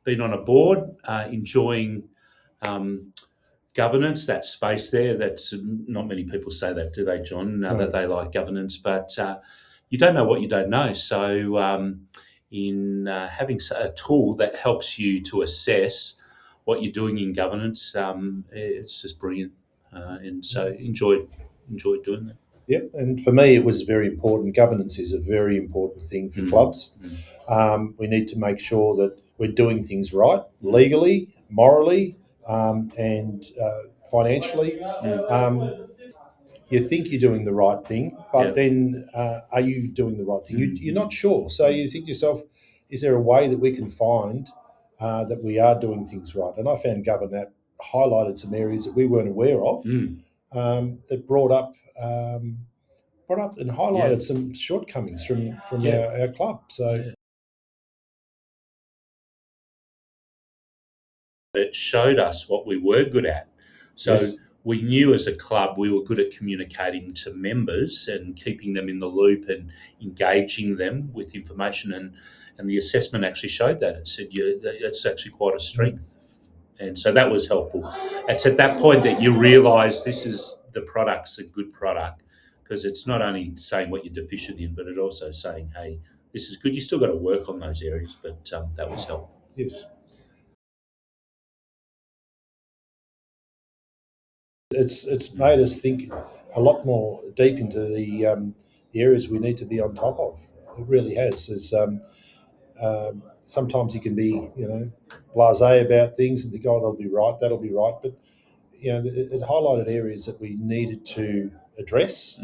been on a board, enjoying governance, that space there. That's not many people say that, do they, John? No. That they like governance, but you don't know what you don't know. So in having a tool that helps you to assess what you're doing in governance, it's just brilliant, and so enjoyed doing that. Yeah, and for me, it was very important. Governance is a very important thing for clubs. We need to make sure that we're doing things right, legally, morally, and financially. You think you're doing the right thing, but then are you doing the right thing? You're not sure. So you think to yourself, is there a way that we can find that we are doing things right? And I found GovernApp highlighted some areas that we weren't aware of that brought up and highlighted some shortcomings from our club. So it showed us what we were good at. So we knew as a club we were good at communicating to members and keeping them in the loop and engaging them with information. And the assessment actually showed that. It said that's actually quite a strength. And so that was helpful. It's at that point that you realise the product's a good product, because it's not only saying what you're deficient in, but it's also saying, hey, this is good. You still got to work on those areas, but that was helpful. Yes. It's made us think a lot more deep into the areas we need to be on top of. It really has. It's, sometimes you can be, blasé about things and think, oh, that'll be right. But, it highlighted areas that we needed to address.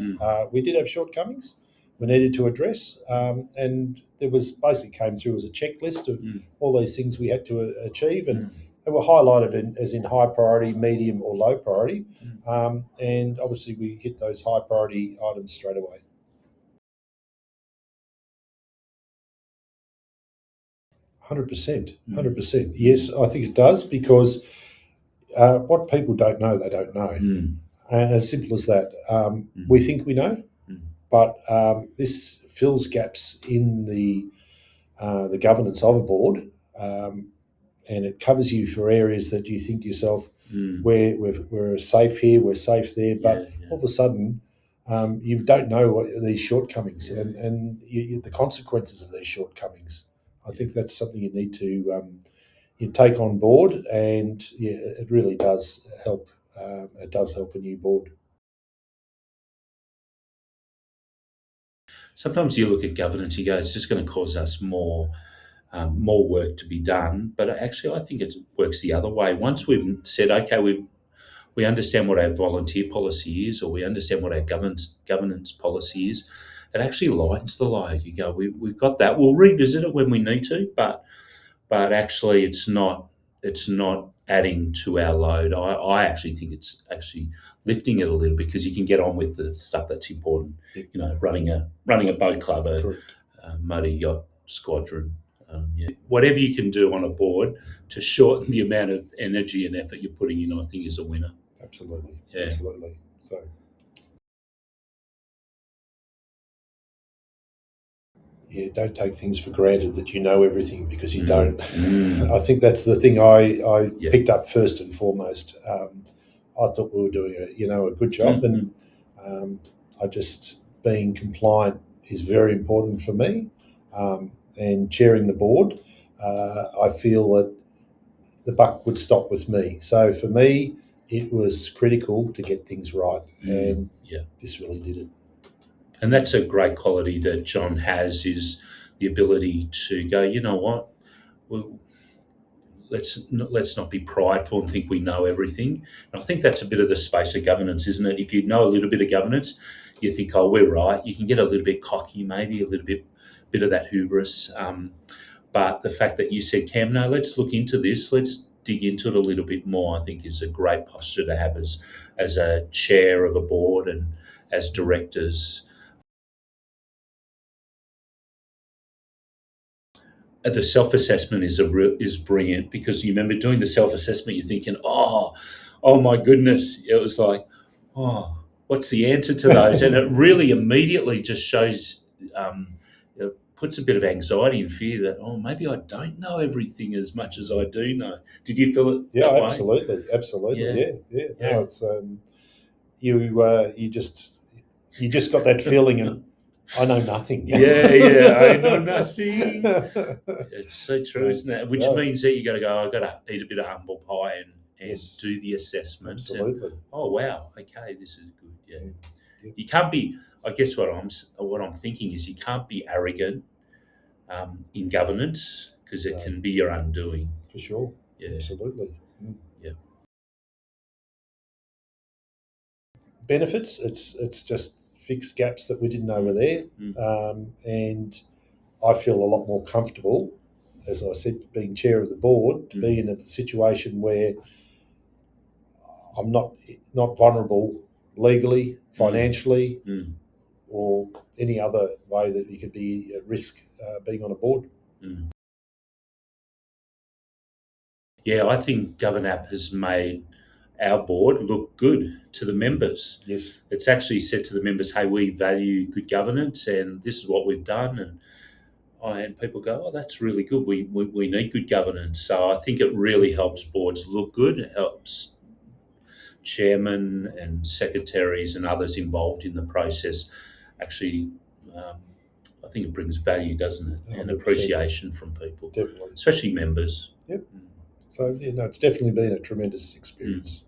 We did have shortcomings we needed to address. And there was basically came through as a checklist of all these things we had to achieve. And they were highlighted as in high priority, medium or low priority. And obviously we hit those high priority items straight away. 100%. Yes, I think it does, because what people don't know, they don't know. And as simple as that. We think we know, but this fills gaps in the governance of a board, and it covers you for areas that you think to yourself, we're safe here, we're safe there, but all of a sudden you don't know what these shortcomings and the consequences of these shortcomings. I think that's something you need to you take on board, and it really does help. It does help a new board. Sometimes you look at governance, you go, it's just going to cause us more work to be done. But actually, I think it works the other way. Once we've said, okay, we understand what our volunteer policy is, or we understand what our governance policy is, it actually lightens the load. You go, we've got that. We'll revisit it when we need to, but actually, it's not adding to our load. I actually think it's actually lifting it a little, because you can get on with the stuff that's important. Running a boat club, a motor yacht squadron, whatever you can do on a board to shorten the amount of energy and effort you're putting in, I think is a winner. Absolutely. Absolutely. So. Yeah, don't take things for granted that you know everything, because you don't. I think that's the thing I picked up first and foremost. I thought we were doing a good job, and being compliant is very important for me. And chairing the board, I feel that the buck would stop with me. So for me, it was critical to get things right, and this really did it. And that's a great quality that John has, is the ability to go, you know what, let's not be prideful and think we know everything. And I think that's a bit of the space of governance, isn't it? If you know a little bit of governance, you think, oh, we're right. You can get a little bit cocky, maybe a little bit of that hubris. But the fact that you said, Cam, no, let's look into this, let's dig into it a little bit more, I think is a great posture to have as a chair of a board and as directors. The self-assessment is brilliant, because you remember doing the self-assessment, you're thinking, oh my goodness. It was like, what's the answer to those? And it really immediately just shows puts a bit of anxiety and fear that, oh, maybe I don't know everything as much as I do know. Did you feel it Yeah, that way? absolutely. Yeah. No, it's you just got that feeling, and I know nothing. I know nothing. It's so true, No, isn't it? Which yeah. means that you got to go, I've got to eat a bit of humble pie and Yes. do the assessment. Absolutely. And, oh, wow, okay, this is good. Yeah. Yeah. You can't be, I guess what I'm thinking is you can't be arrogant in governance, because it No. can be your undoing. For sure. Yeah. Absolutely. Yeah. Benefits, it's just fixed gaps that we didn't know were there. And I feel a lot more comfortable, as I said, being chair of the board, to be in a situation where I'm not vulnerable legally, financially, or any other way that you could be at risk being on a board. Yeah, I think GovernApp has made our board look good to the members. Yes. It's actually said to the members, hey, we value good governance and this is what we've done. And people go, oh, that's really good. We need good governance. So I think it really helps boards look good. It helps chairmen and secretaries and others involved in the process. Actually, I think it brings value, doesn't it? 100%. And appreciation from people. Definitely. Especially members. Yep. So, it's definitely been a tremendous experience.